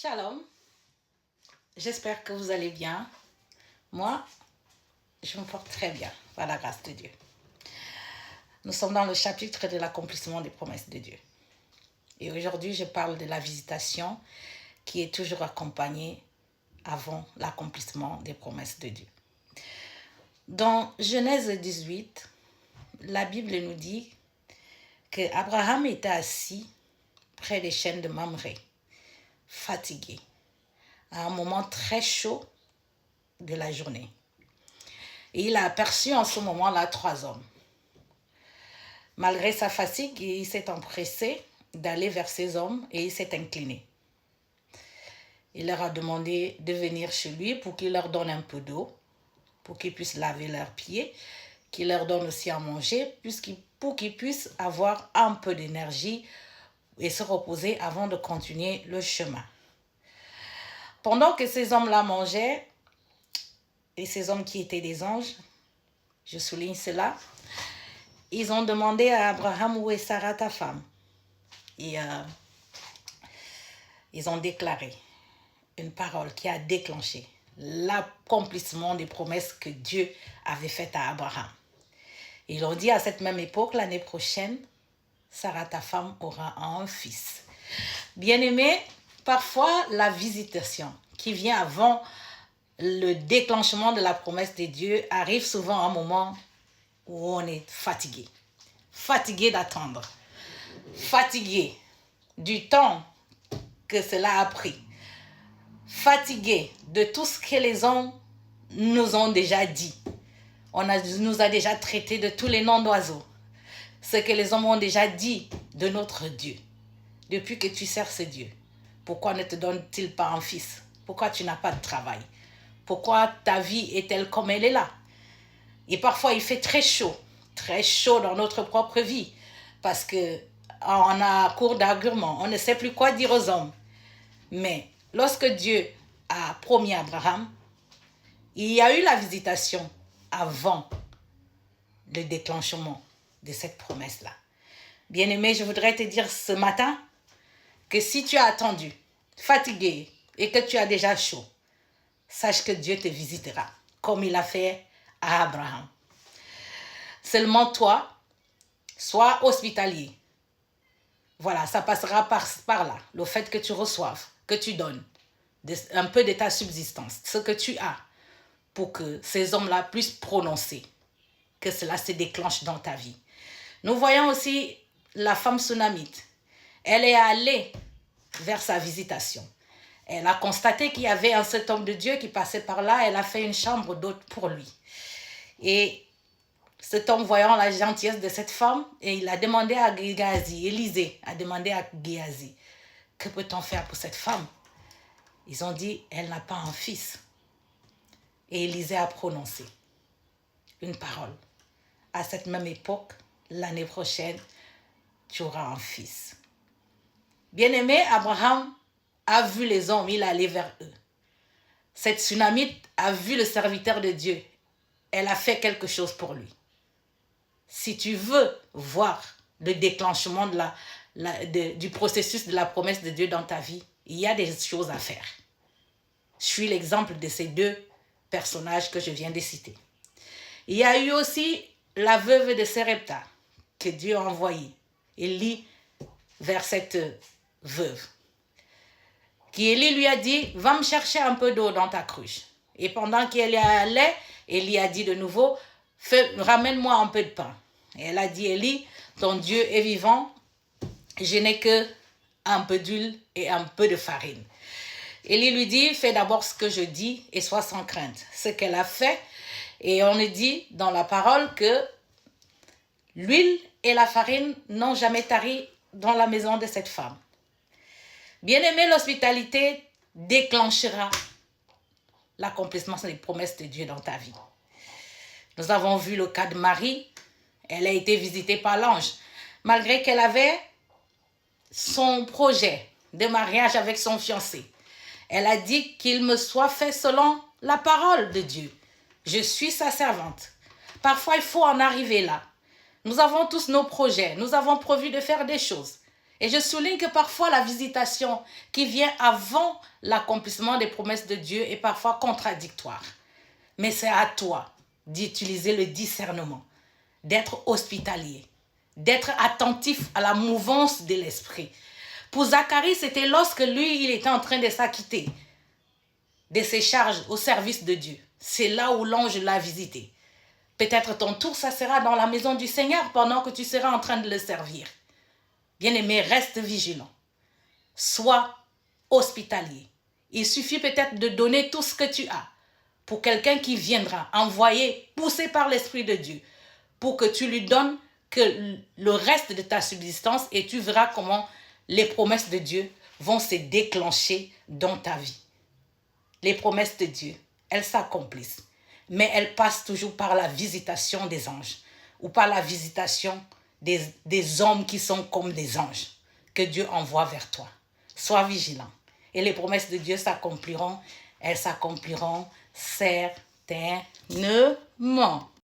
Shalom, j'espère que vous allez bien. Moi, je me porte très bien, par la grâce de Dieu. Nous sommes dans le chapitre de l'accomplissement des promesses de Dieu. Et aujourd'hui, je parle de la visitation qui est toujours accompagnée avant l'accomplissement des promesses de Dieu. Dans Genèse 18, la Bible nous dit qu'Abraham était assis près des chênes de Mamré, fatigué, à un moment très chaud de la journée. Et il a aperçu en ce moment-là 3 hommes. Malgré sa fatigue, il s'est empressé d'aller vers ces hommes et il s'est incliné. Il leur a demandé de venir chez lui pour qu'il leur donne un peu d'eau, pour qu'ils puissent laver leurs pieds, qu'il leur donne aussi à manger, pour qu'ils puissent avoir un peu d'énergie et se reposer avant de continuer le chemin. Pendant que ces hommes-là mangeaient, et ces hommes qui étaient des anges, je souligne cela, ils ont demandé à Abraham, où est Sarah ta femme? Et ils ont déclaré une parole qui a déclenché l'accomplissement des promesses que Dieu avait faites à Abraham. Ils ont dit à cette même époque, l'année prochaine, Sarah ta femme aura un fils. Bien-aimé, parfois la visitation qui vient avant le déclenchement de la promesse de Dieu arrive souvent à un moment où on est fatigué. Fatigué d'attendre. Fatigué du temps que cela a pris. Fatigué de tout ce que les hommes nous ont déjà dit. Nous a déjà traité de tous les noms d'oiseaux. Ce que les hommes ont déjà dit de notre Dieu. Depuis que tu sers ce Dieu, pourquoi ne te donne-t-il pas un fils? Pourquoi tu n'as pas de travail? Pourquoi ta vie est-elle comme elle est là? Et parfois, il fait très chaud dans notre propre vie, parce qu'on a court d'arguments, on ne sait plus quoi dire aux hommes. Mais lorsque Dieu a promis à Abraham, il y a eu la visitation avant le déclenchement de cette promesse-là. Bien-aimé, je voudrais te dire ce matin que si tu as attendu, fatigué et que tu as déjà chaud, sache que Dieu te visitera, comme il a fait à Abraham. Seulement toi, sois hospitalier. Voilà, ça passera par là. Le fait que tu reçoives, que tu donnes un peu de ta subsistance, ce que tu as, pour que ces hommes-là puissent prononcer, que cela se déclenche dans ta vie. Nous voyons aussi la femme sunamite. Elle est allée vers sa visitation. Elle a constaté qu'il y avait un cet homme de Dieu qui passait par là. Elle a fait une chambre d'hôte pour lui. Et cet homme, voyant la gentillesse de cette femme, et il a demandé à Géhazi, Élisée a demandé à Géhazi, que peut-on faire pour cette femme? Ils ont dit, elle n'a pas un fils. Et Élisée a prononcé une parole. À cette même époque, l'année prochaine, tu auras un fils. Bien-aimé, Abraham a vu les hommes, il allait vers eux. Cette Sunamite a vu le serviteur de Dieu. Elle a fait quelque chose pour lui. Si tu veux voir le déclenchement du processus de la promesse de Dieu dans ta vie, il y a des choses à faire. Je suis l'exemple de ces 2 personnages que je viens de citer. Il y a eu aussi la veuve de Sérepta que Dieu a envoyée. Élie vers cette veuve. Élie lui a dit, va me chercher un peu d'eau dans ta cruche. Et pendant qu'elle y allait, Élie a dit de nouveau, ramène-moi un peu de pain. Et elle a dit, Élie, ton Dieu est vivant, je n'ai que un peu d'huile et un peu de farine. Élie lui dit, fais d'abord ce que je dis et sois sans crainte. Ce qu'elle a fait, et on est dit dans la parole que l'huile et la farine n'ont jamais tari dans la maison de cette femme. Bien-aimé, l'hospitalité déclenchera l'accomplissement des promesses de Dieu dans ta vie. Nous avons vu le cas de Marie. Elle a été visitée par l'ange. Malgré qu'elle avait son projet de mariage avec son fiancé, elle a dit qu'il me soit fait selon la parole de Dieu. Je suis sa servante. Parfois, il faut en arriver là. Nous avons tous nos projets. Nous avons prévu de faire des choses. Et je souligne que parfois la visitation qui vient avant l'accomplissement des promesses de Dieu est parfois contradictoire. Mais c'est à toi d'utiliser le discernement, d'être hospitalier, d'être attentif à la mouvance de l'esprit. Pour Zacharie, c'était lorsque lui, il était en train de s'acquitter de ses charges au service de Dieu. C'est là où l'ange l'a visité. Peut-être ton tour, ça sera dans la maison du Seigneur pendant que tu seras en train de le servir. Bien-aimé, reste vigilant. Sois hospitalier. Il suffit peut-être de donner tout ce que tu as pour quelqu'un qui viendra, envoyé, poussé par l'Esprit de Dieu, pour que tu lui donnes que le reste de ta subsistance et tu verras comment les promesses de Dieu vont se déclencher dans ta vie. Les promesses de Dieu, elles s'accomplissent, mais elles passent toujours par la visitation des anges ou par la visitation des hommes qui sont comme des anges que Dieu envoie vers toi. Sois vigilant. Et les promesses de Dieu s'accompliront, elles s'accompliront certainement.